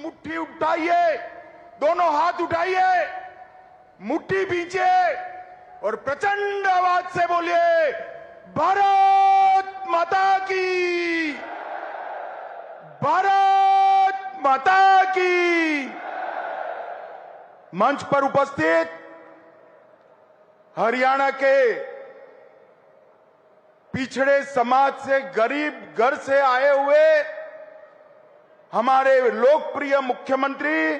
मुट्ठी उठाइए, दोनों हाथ उठाइए, मुट्ठी भींचिए और प्रचंड आवाज से बोलिए, भारत माता की, भारत माता की। मंच पर उपस्थित हरियाणा के पिछड़े समाज से, गरीब घर से आए हुए हमारे लोकप्रिय मुख्यमंत्री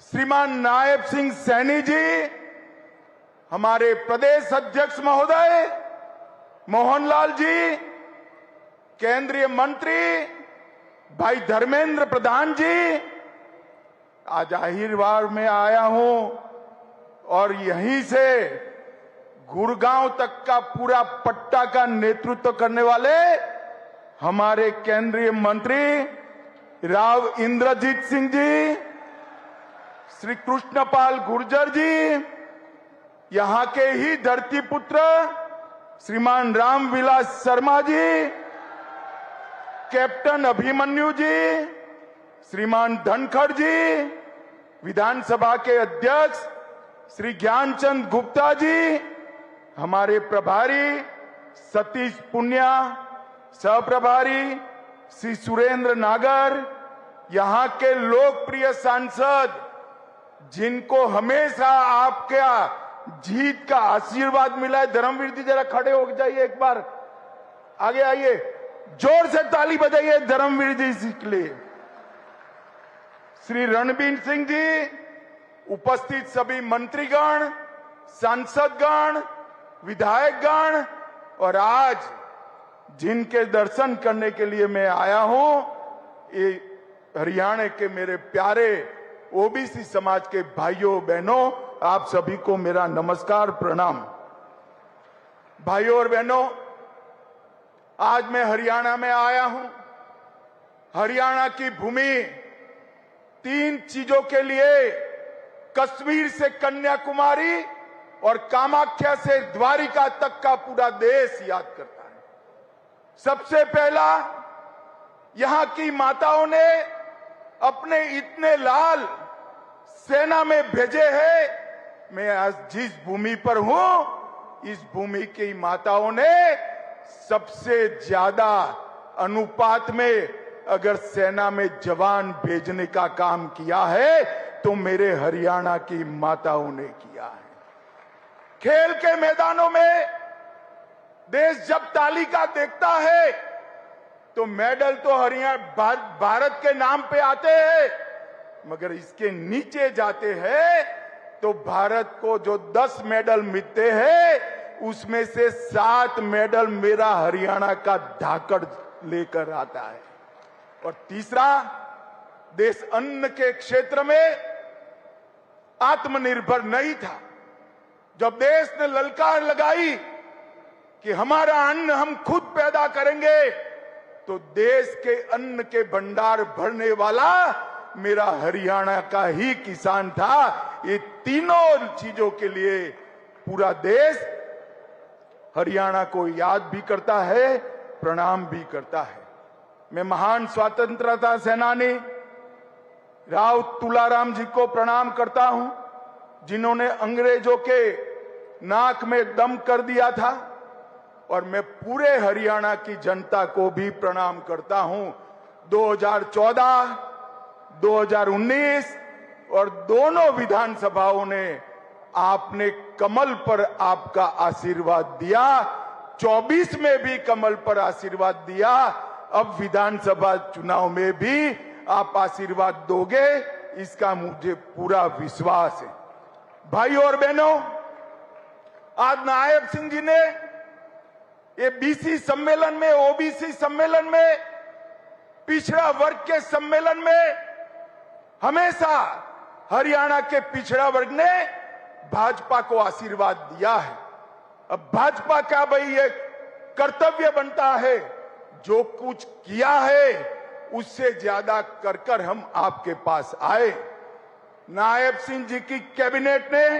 श्रीमान नायब सिंह सैनी जी, हमारे प्रदेश अध्यक्ष महोदय मोहनलाल जी, केंद्रीय मंत्री भाई धर्मेंद्र प्रधान जी, आज आहिरवार में आया हूं और यहीं से गुड़गांव तक का पूरा पट्टा का नेतृत्व करने वाले हमारे केंद्रीय मंत्री राव इंद्रजीत सिंह जी, श्री कृष्णपाल गुर्जर जी, यहां के ही धरती पुत्र श्रीमान रामविलास शर्मा जी, कैप्टन अभिमन्यु जी, श्रीमान धनखड़ जी, विधानसभा के अध्यक्ष श्री ज्ञानचंद गुप्ता जी, हमारे प्रभारी सतीश पुनिया, सहप्रभारी श्री सुरेंद्र नागर, यहां के लोकप्रिय सांसद जिनको हमेशा आपका जीत का आशीर्वाद मिला है। धर्मवीर जी जरा खड़े हो जाइए, एक बार आगे आइए, जोर से ताली बजाइए धर्मवीर जी के लिए। श्री रणबीर सिंह जी, उपस्थित सभी मंत्रीगण, सांसदगण, विधायकगण और आज जिनके दर्शन करने के लिए मैं आया हूं, ये हरियाणा के मेरे प्यारे ओबीसी समाज के भाइयों बहनों, आप सभी को मेरा नमस्कार, प्रणाम। भाइयों और बहनों, आज मैं हरियाणा में आया हूं। हरियाणा की भूमि 3 चीजों के लिए, कश्मीर से कन्याकुमारी और कामाख्या से द्वारिका तक का पूरा देश याद करता है। सबसे पहला, यहां की माताओं ने अपने इतने लाल सेना में भेजे हैं। मैं आज जिस भूमि पर हूं, इस भूमि की माताओं ने सबसे ज्यादा अनुपात में अगर सेना में जवान भेजने का काम किया है तो मेरे हरियाणा की माताओं ने किया है। खेल के मैदानों में देश जब तालिका देखता है तो मेडल तो हरियाणा भारत के नाम पे आते हैं, मगर इसके नीचे जाते हैं तो भारत को जो 10 मेडल मिलते हैं उसमें से 7 मेडल मेरा हरियाणा का धाकड़ लेकर आता है। और तीसरा, देश अन्न के क्षेत्र में आत्मनिर्भर नहीं था। जब देश ने ललकार लगाई कि हमारा अन्न हम खुद पैदा करेंगे, तो देश के अन्न के भंडार भरने वाला मेरा हरियाणा का ही किसान था। ये तीनों चीजों के लिए पूरा देश हरियाणा को याद भी करता है, प्रणाम भी करता है। मैं महान स्वतंत्रता सेनानी राव तुलाराम जी को प्रणाम करता हूं, जिन्होंने अंग्रेजों के नाक में दम कर दिया था। और मैं पूरे हरियाणा की जनता को भी प्रणाम करता हूं। 2014, 2019 और दोनों विधानसभाओं ने आपने कमल पर आपका आशीर्वाद दिया, 24 में भी कमल पर आशीर्वाद दिया, अब विधानसभा चुनाव में भी आप आशीर्वाद दोगे, इसका मुझे पूरा विश्वास है। भाइयों और बहनों, आज नायब सिंह जी ने ये बीसी सम्मेलन में, ओबीसी सम्मेलन में, पिछड़ा वर्ग के सम्मेलन में हमेशा हरियाणा के पिछड़ा वर्ग ने भाजपा को आशीर्वाद दिया है। अब भाजपा का भाई ये कर्तव्य बनता है, जो कुछ किया है उससे ज्यादा कर कर हम आपके पास आए। नायब सिंह जी की कैबिनेट ने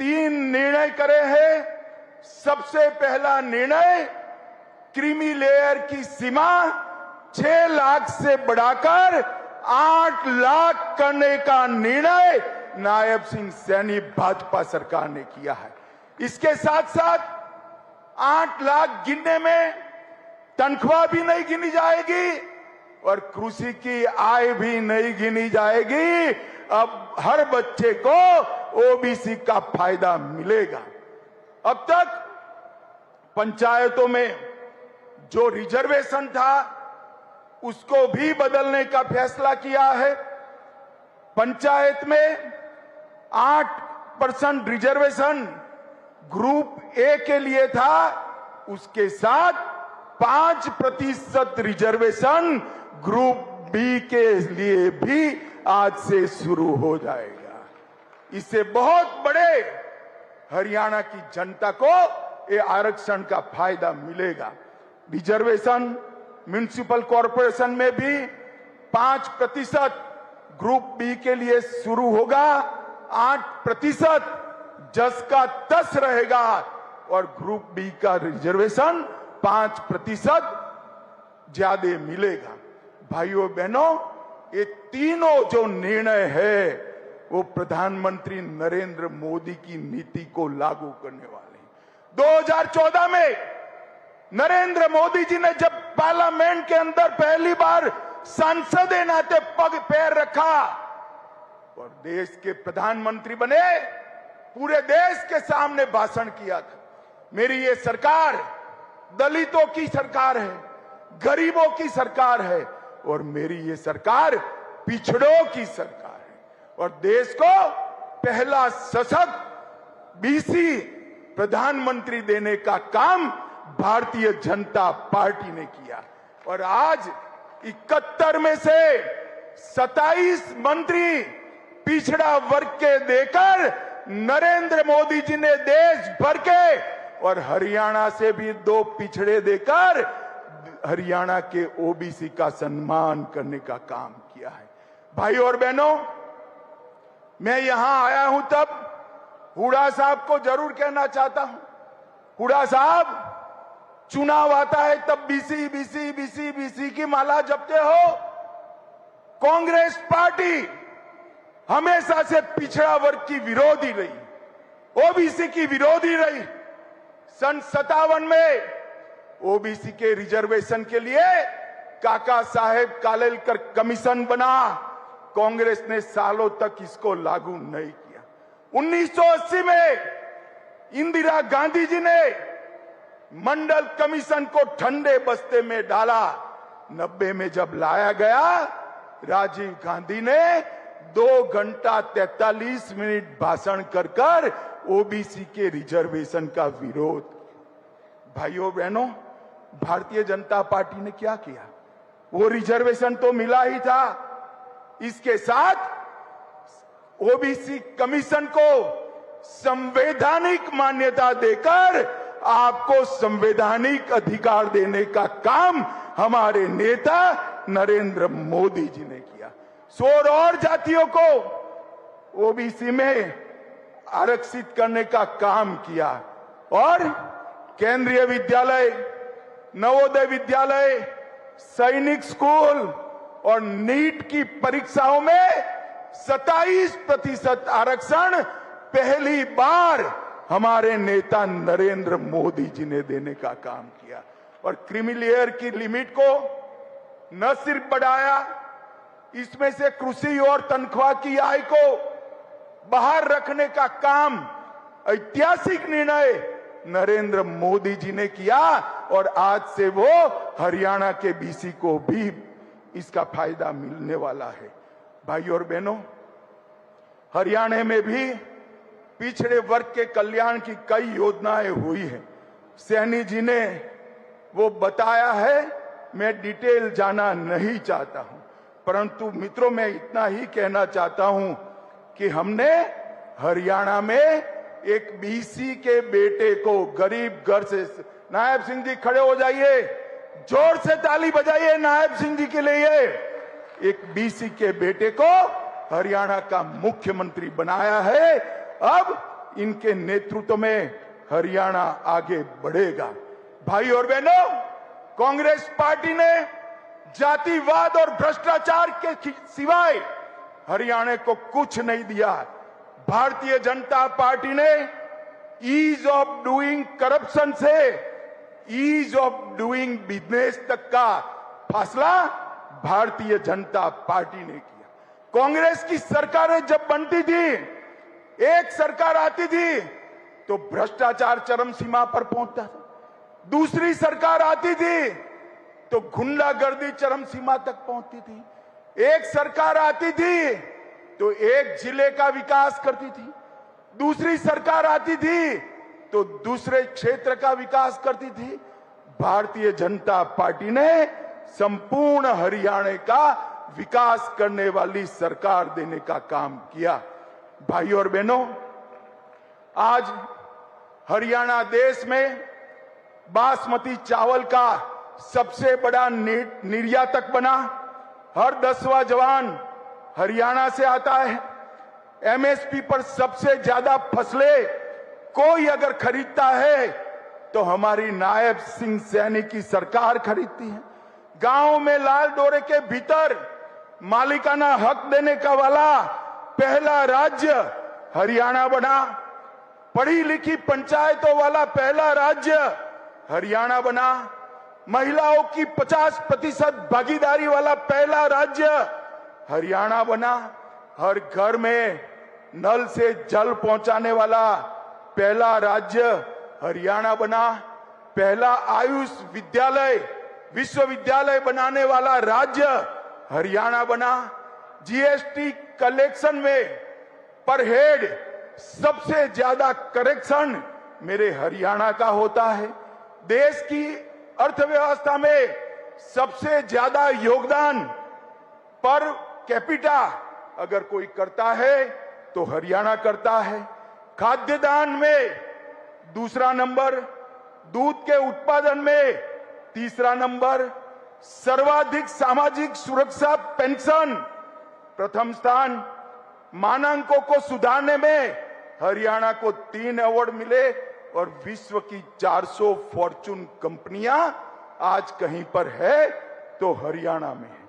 3 निर्णय करे हैं। सबसे पहला निर्णय, क्रीमी लेयर की सीमा 6 लाख से बढ़ाकर 8 लाख करने का निर्णय नायब सिंह सैनी भाजपा सरकार ने किया है। इसके साथ साथ 8 लाख गिनने में तनख्वाह भी नहीं गिनी जाएगी और कृषि की आय भी नहीं गिनी जाएगी। अब हर बच्चे को ओबीसी का फायदा मिलेगा। अब तक पंचायतों में जो रिजर्वेशन था उसको भी बदलने का फैसला किया है। पंचायत में 8% रिजर्वेशन ग्रुप ए के लिए था, उसके साथ 5% रिजर्वेशन ग्रुप बी के लिए भी आज से शुरू हो जाएगा। इससे बहुत बड़े हरियाणा की जनता को ये आरक्षण का फायदा मिलेगा। रिजर्वेशन म्युनिसिपल कॉरपोरेशन में भी 5% ग्रुप बी के लिए शुरू होगा, 8% जस का तस रहेगा और ग्रुप बी का रिजर्वेशन 5% ज्यादा मिलेगा। भाइयों बहनों, ये तीनों जो निर्णय है वो प्रधानमंत्री नरेंद्र मोदी की नीति को लागू करने वाले हैं। 2014 में नरेंद्र मोदी जी ने जब पार्लियामेंट के अंदर पहली बार सांसद के नाते पग पैर रखा और देश के प्रधानमंत्री बने, पूरे देश के सामने भाषण किया था, मेरी ये सरकार दलितों की सरकार है, गरीबों की सरकार है और मेरी ये सरकार पिछड़ों की सरकार है और देश को पहला सशक्त बीसी प्रधानमंत्री देने का काम भारतीय जनता पार्टी ने किया। और आज 71 में से 27 मंत्री पिछड़ा वर्ग के देकर नरेंद्र मोदी जी ने देश भर के और हरियाणा से भी 2 पिछड़े देकर हरियाणा के ओबीसी का सम्मान करने का काम किया है। भाइयों और बहनों, मैं यहां आया हूं तब हुड्डा साहब को जरूर कहना चाहता हूं, हुड्डा साहब, चुनाव आता है तब बीसी बीसी बीसी बीसी की माला जपते हो। कांग्रेस पार्टी हमेशा से पिछड़ा वर्ग की विरोधी रही, ओबीसी की विरोधी रही। सन 57 में ओबीसी के रिजर्वेशन के लिए काका साहेब कालेलकर कमीशन बना, कांग्रेस ने सालों तक इसको लागू नहीं किया। 1980 में इंदिरा गांधी जी ने मंडल कमीशन को ठंडे बस्ते में डाला। 90 में जब लाया गया, राजीव गांधी ने 2 घंटा 43 मिनट भाषण कर ओबीसी के रिजर्वेशन का विरोध। भाइयों बहनों, भारतीय जनता पार्टी ने क्या किया? वो रिजर्वेशन तो मिला ही था, इसके साथ ओबीसी कमीशन को संवैधानिक मान्यता देकर आपको संवैधानिक अधिकार देने का काम हमारे नेता नरेंद्र मोदी जी ने किया। 16 और जातियों को ओबीसी में आरक्षित करने का काम किया और केंद्रीय विद्यालय, नवोदय विद्यालय, सैनिक स्कूल और नीट की परीक्षाओं में 27% आरक्षण पहली बार हमारे नेता नरेंद्र मोदी जी ने देने का काम किया। और क्रीमी लेयर की लिमिट को न सिर्फ बढ़ाया, इसमें से कृषि और तनख्वाह की आय को बाहर रखने का काम ऐतिहासिक निर्णय नरेंद्र मोदी जी ने किया और आज से वो हरियाणा के बीसी को भी इसका फायदा मिलने वाला है। भाइयों और बहनों, हरियाणा में भी पिछड़े वर्ग के कल्याण की कई योजनाएं हुई हैं। सैनी जी ने वो बताया है, मैं डिटेल जाना नहीं चाहता हूं, परंतु मित्रों मैं इतना ही कहना चाहता हूं कि हमने हरियाणा में एक बीसी के बेटे को गरीब घर से, नायब सिंह जी खड़े हो जाइए, जोर से ताली बजाइए नायब सिंह जी के लिए। एक बीसी के बेटे को हरियाणा का मुख्यमंत्री बनाया है। अब इनके नेतृत्व में हरियाणा आगे बढ़ेगा। भाई और बहनों, कांग्रेस पार्टी ने जातिवाद और भ्रष्टाचार के सिवाय हरियाणा को कुछ नहीं दिया। भारतीय जनता पार्टी ने ईज ऑफ डूइंग करप्शन से ईज ऑफ डूइंग बिजनेस तक का फासला भारतीय जनता पार्टी ने किया। कांग्रेस की सरकारें जब बनती थी, एक सरकार आती थी तो भ्रष्टाचार चरम सीमा पर पहुंचता था, दूसरी सरकार आती थी तो गुंडागर्दी चरम सीमा तक पहुंचती थी, एक सरकार आती थी तो एक जिले का विकास करती थी, दूसरी सरकार आती थी तो दूसरे क्षेत्र का विकास करती थी। भारतीय जनता पार्टी ने संपूर्ण हरियाणा का विकास करने वाली सरकार देने का काम किया। भाइयों और बहनों, आज हरियाणा देश में बासमती चावल का सबसे बड़ा निर्यातक बना। हर 10वां जवान हरियाणा से आता है। एमएसपी पर सबसे ज्यादा फसलें कोई अगर खरीदता है तो हमारी नायब सिंह सैनी की सरकार खरीदती है। गांव में लाल डोरे के भीतर मालिकाना हक देने का वाला पहला राज्य हरियाणा बना। पढ़ी लिखी पंचायतों वाला पहला राज्य हरियाणा बना। महिलाओं की 50% भागीदारी वाला पहला राज्य हरियाणा बना। हर घर में नल से जल पहुंचाने वाला पहला राज्य हरियाणा बना। पहला आयुष विद्यालय विश्वविद्यालय बनाने वाला राज्य हरियाणा बना। जीएसटी कलेक्शन में पर हेड सबसे ज्यादा करेक्शन मेरे हरियाणा का होता है। देश की अर्थव्यवस्था में सबसे ज्यादा योगदान पर कैपिटा अगर कोई करता है तो हरियाणा करता है। खाद्यदान में दूसरा नंबर, दूध के उत्पादन में तीसरा नंबर, सर्वाधिक सामाजिक सुरक्षा पेंशन प्रथम स्थान। मानांकों को सुधारने में हरियाणा को 3 अवार्ड मिले और विश्व की 400 फॉर्चून कंपनियां आज कहीं पर है तो हरियाणा में है।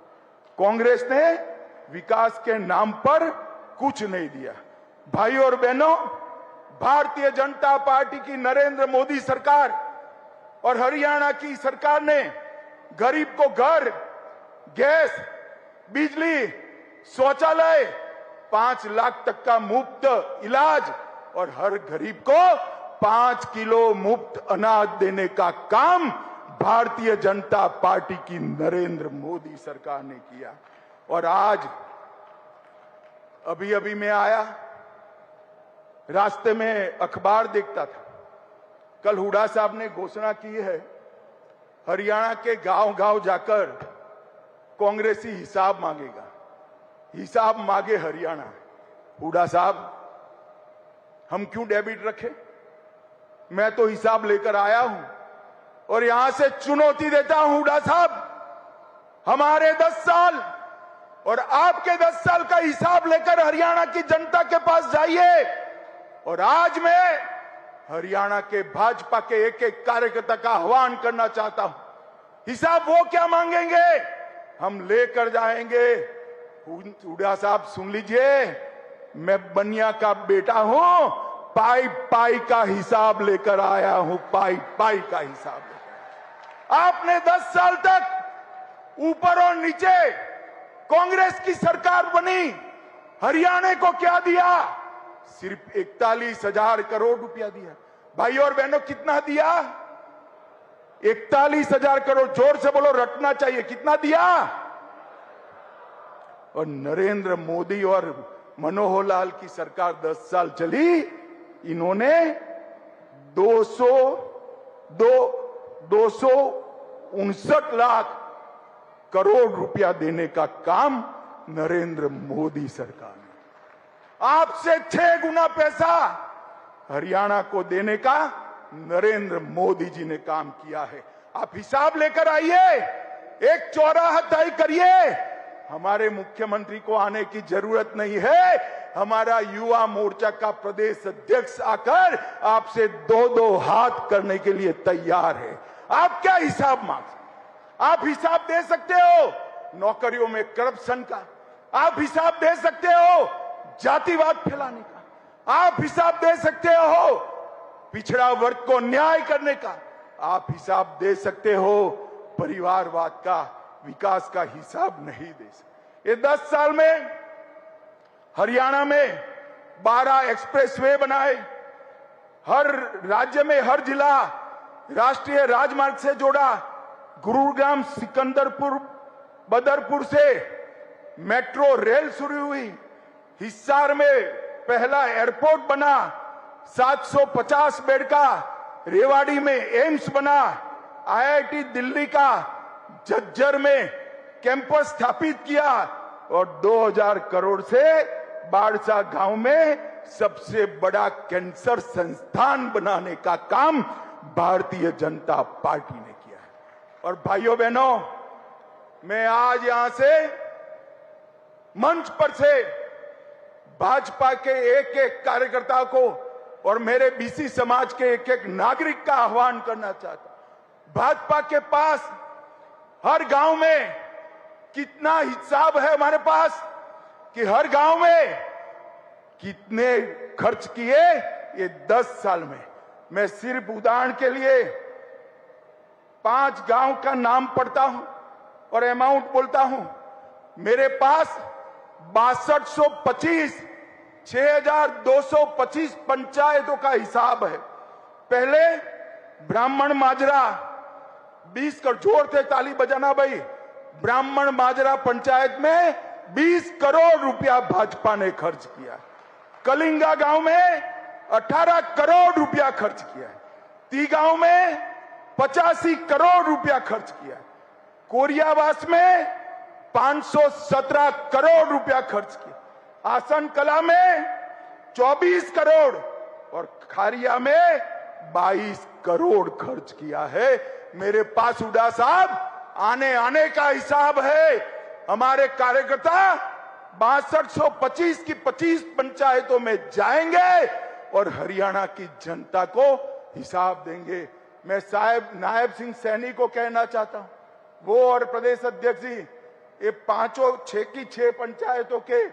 कांग्रेस ने विकास के नाम पर कुछ नहीं दिया। भाइयों और बहनों, भारतीय जनता पार्टी की नरेंद्र मोदी सरकार और हरियाणा की सरकार ने गरीब को घर, गैस, बिजली, शौचालय, 5 लाख तक का मुफ्त इलाज और हर गरीब को 5 किलो मुफ्त अनाज देने का काम भारतीय जनता पार्टी की नरेंद्र मोदी सरकार ने किया। और आज अभी मैं आया, रास्ते में अखबार देखता था, कल हुड्डा साहब ने घोषणा की है हरियाणा के गांव-गांव जाकर कांग्रेसी हिसाब मांगेगा। हिसाब मांगे हरियाणा। हुड्डा साहब, हम क्यों डेबिट रखें? मैं तो हिसाब लेकर आया हूं और यहां से चुनौती देता हूं हुड्डा साहब, हमारे 10 साल और आपके 10 साल का हिसाब लेकर हरियाणा की जनता के पास जाइए। और आज मैं हरियाणा के भाजपा के एक कार्यकर्ता का आह्वान करना चाहता हूं, हिसाब वो क्या मांगेंगे हम लेकर जाएंगे। हुड्डा साहब सुन लीजिए, मैं बनिया का बेटा हूं, पाई पाई का हिसाब लेकर आया हूं, पाई पाई का हिसाब लेकर। आपने 10 साल तक ऊपर और नीचे कांग्रेस की सरकार बनी, हरियाणा को क्या दिया? सिर्फ 41,000 करोड़ रुपया दिया। भाइयों और बहनों, कितना दिया? 41,000 करोड़। जोर से बोलो, रटना चाहिए। कितना दिया? और नरेंद्र मोदी और मनोहर लाल की सरकार 10 साल चली, इन्होंने 259 लाख करोड़ रुपया देने का काम नरेंद्र मोदी सरकार ने। आपसे 6 गुना पैसा हरियाणा को देने का नरेंद्र मोदी जी ने काम किया है। आप हिसाब लेकर आइए, एक चौराहा तय करिए। हमारे मुख्यमंत्री को आने की जरूरत नहीं है, हमारा युवा मोर्चा का प्रदेश अध्यक्ष आकर आपसे 2-2 हाथ करने के लिए तैयार है। आप क्या हिसाब मांग? आप हिसाब दे सकते हो नौकरियों में करप्शन का, आप हिसाब दे सकते हो जातिवाद फैलाने का, आप हिसाब दे सकते हो पिछड़ा वर्ग को न्याय करने का, आप हिसाब दे सकते हो परिवारवाद का, विकास का हिसाब नहीं दे सकते। ये 10 साल में हरियाणा में 12 एक्सप्रेसवे बनाए, हर राज्य में हर जिला राष्ट्रीय राजमार्ग से जोड़ा, गुरुग्राम सिकंदरपुर बदरपुर से मेट्रो रेल शुरू हुई, हिसार में पहला एयरपोर्ट बना, 750 बेड का, रेवाड़ी में एम्स बना, आईआईटी दिल्ली का झज्जर में कैंपस स्थापित किया और 2000 करोड़ से बाड़सा गांव में सबसे बड़ा कैंसर संस्थान बनाने का काम भारतीय जनता पार्टी ने किया है। और भाइयों बहनों, मैं आज यहां से मंच पर से भाजपा के एक एक कार्यकर्ता को और मेरे बीसी समाज के एक एक नागरिक का आह्वान करना चाहता हूं। भाजपा के पास हर गांव में कितना हिसाब है हमारे पास कि हर गांव में कितने खर्च किए ये 10 साल में। मैं सिर्फ उदाहरण के लिए 5 गांव का नाम पढ़ता हूं और अमाउंट बोलता हूं। मेरे पास 6225 6225 पंचायतों का हिसाब है। पहले ब्राह्मण माजरा 20 करोड़, जोर से ताली बजाना भाई, ब्राह्मण माजरा पंचायत में 20 करोड़ रुपया भाजपा ने खर्च किया। कलिंगा गांव में 18 करोड़ रुपया खर्च किया। ती गांव में 85 करोड़ रुपया खर्च किया। कोरियावास में 517 करोड़ रुपया खर्च किया। आसन कला में 24 करोड़ और खारिया में 22 करोड़ खर्च किया है। मेरे पास हुड्डा साहब आने का हिसाब है। हमारे कार्यकर्ता 6225 की 25 पंचायतों में जाएंगे और हरियाणा की जनता को हिसाब देंगे। मैं साहब नायब सिंह सैनी को कहना चाहता हूं, वो और प्रदेश अध्यक्ष जी ये 6 पंचायतों के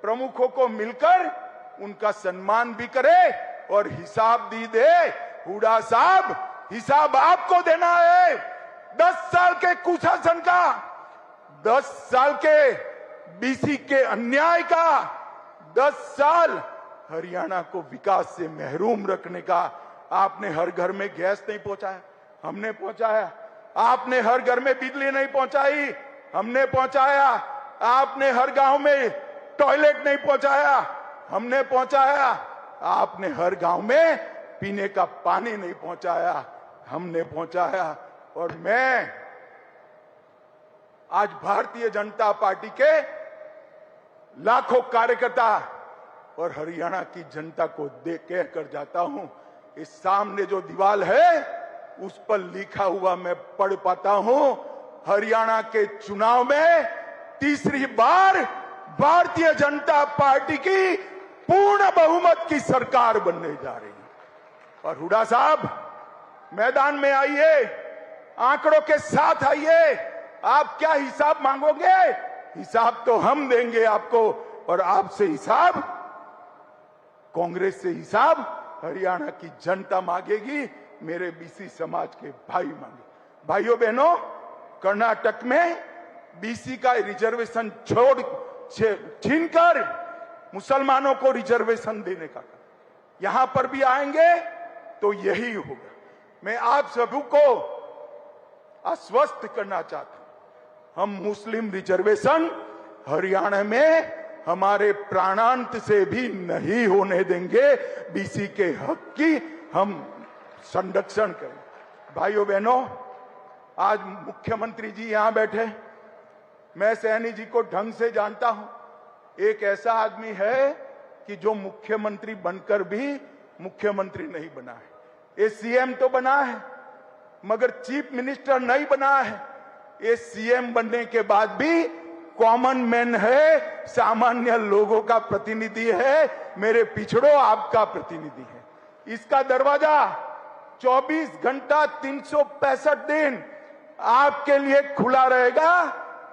प्रमुखों को मिलकर उनका सम्मान भी करे और हिसाब दी दे। हुड्डा साहब, हिसाब आपको देना है 10 साल के कुशासन का, 10 साल के बीसी के अन्याय का, 10 साल हरियाणा को विकास से महरूम रखने का। आपने हर घर में गैस नहीं पहुंचाया, हमने पहुंचाया। आपने हर घर में बिजली नहीं पहुंचाई, हमने पहुंचाया। आपने हर गांव में टॉयलेट नहीं पहुंचाया, हमने पहुंचाया। आपने हर गांव में पीने का पानी नहीं पहुंचाया, हमने पहुंचाया। और मैं आज भारतीय जनता पार्टी के लाखों कार्यकर्ता और हरियाणा की जनता को देख कह कर जाता हूं, इस सामने जो दीवार है उस पर लिखा हुआ मैं पढ़ पाता हूं, हरियाणा के चुनाव में तीसरी बार भारतीय जनता पार्टी की पूर्ण बहुमत की सरकार बनने जा रही है। और हुड्डा साहब, मैदान में आइए, आंकड़ों के साथ आइए। आप क्या हिसाब मांगोगे? हिसाब तो हम देंगे आपको, और आपसे हिसाब, कांग्रेस से हिसाब हरियाणा की जनता मांगेगी, मेरे बीसी समाज के भाई मांगे। भाइयों बहनों, कर्नाटक में बीसी का रिजर्वेशन छीनकर मुसलमानों को रिजर्वेशन देने का, यहां पर भी आएंगे तो यही होगा। मैं आप सभी को आश्वस्त करना चाहता हूं, हम मुस्लिम रिजर्वेशन हरियाणा में हमारे प्राणांत से भी नहीं होने देंगे। बीसी के हक की हम संरक्षण करें। भाइयों बहनों, आज मुख्यमंत्री जी यहां बैठे, मैं सैनी जी को ढंग से जानता हूं। एक ऐसा आदमी है कि जो मुख्यमंत्री बनकर भी मुख्यमंत्री नहीं बना है। ये सीएम तो बना है मगर चीफ मिनिस्टर नहीं बना है। ये सीएम बनने के बाद भी कॉमन मैन है, सामान्य लोगों का प्रतिनिधि है। मेरे पिछड़ों, आपका प्रतिनिधि है। इसका दरवाजा 24 घंटा 365 दिन आपके लिए खुला रहेगा,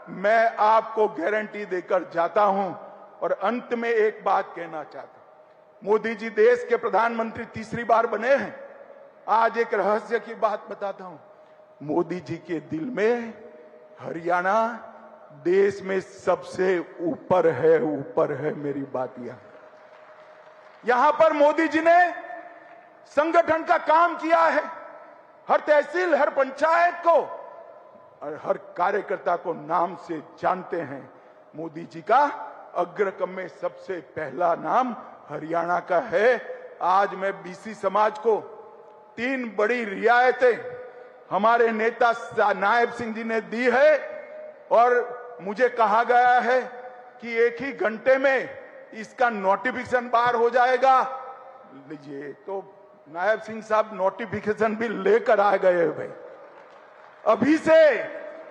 मैं आपको गारंटी देकर जाता हूं। और अंत में एक बात कहना चाहता हूं, मोदी जी देश के प्रधानमंत्री तीसरी बार बने हैं। आज एक रहस्य की बात बताता हूं, मोदी जी के दिल में हरियाणा देश में सबसे ऊपर है मेरी बात यहां पर मोदी जी ने संगठन का काम किया है। हर तहसील, हर पंचायत को और हर कार्यकर्ता को नाम से जानते हैं। मोदी जी का अग्रक्रम में सबसे पहला नाम हरियाणा का है। आज मैं बीसी समाज को 3 बड़ी रियायतें हमारे नेता नायब सिंह जी ने दी है और मुझे कहा गया है कि 1 ही घंटे में इसका नोटिफिकेशन बाहर हो जाएगा। लीजिए, तो नायब सिंह साहब नोटिफिकेशन भी लेकर आ गए भाई। अभी से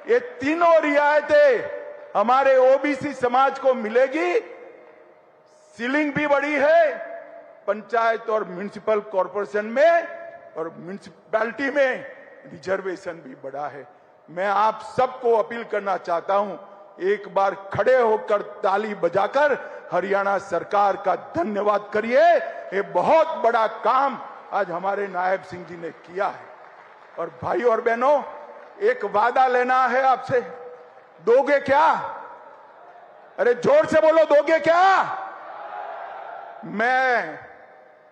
ये तीनों रियायतें हमारे ओबीसी समाज को मिलेगी। सीलिंग भी बड़ी है पंचायत और म्युनिसिपल कॉर्पोरेशन में, और म्युनिसिपैलिटी में रिजर्वेशन भी बड़ा है। मैं आप सबको अपील करना चाहता हूं, एक बार खड़े होकर ताली बजाकर हरियाणा सरकार का धन्यवाद करिए। ये बहुत बड़ा काम आज हमारे नायब सिंह जी ने किया है। और भाई और बहनों, एक वादा लेना है आपसे, दोगे क्या? अरे जोर से बोलो, दोगे क्या? मैं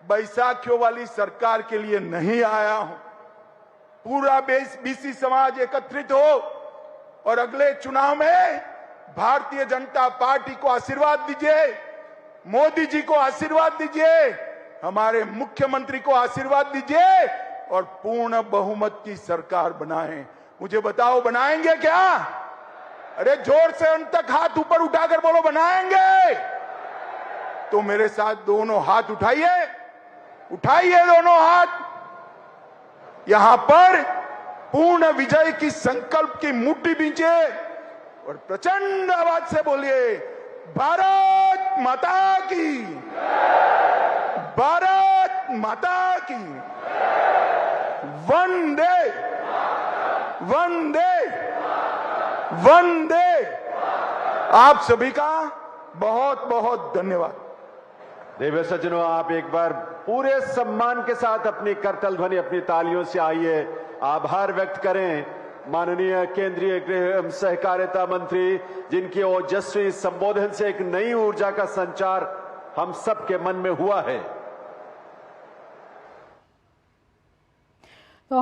बैसाखियों वाली सरकार के लिए नहीं आया हूं। पूरा बीसी समाज एकत्रित हो और अगले चुनाव में भारतीय जनता पार्टी को आशीर्वाद दीजिए, मोदी जी को आशीर्वाद दीजिए, हमारे मुख्यमंत्री को आशीर्वाद दीजिए और पूर्ण बहुमत की सरकार बनाएं। मुझे बताओ, बनाएंगे क्या? अरे जोर से अंत तक हाथ ऊपर उठाकर बोलो, बनाएंगे। तो मेरे साथ दोनों हाथ उठाइए, उठाइए दोनों हाथ। यहां पर पूर्ण विजय की संकल्प की मुट्ठी बींचिए और प्रचंड आवाज से बोलिए, भारत माता की, भारत माता की, वंदे वंदे वंदे। आप सभी का बहुत बहुत धन्यवाद। देवी सज्जनों, आप एक बार पूरे सम्मान के साथ अपनी करतल ध्वनि, अपनी तालियों से आइए, आभार व्यक्त करें माननीय केंद्रीय गृह एवं सहकारिता मंत्री, जिनके ओजस्वी संबोधन से एक नई ऊर्जा का संचार हम सबके मन में हुआ है।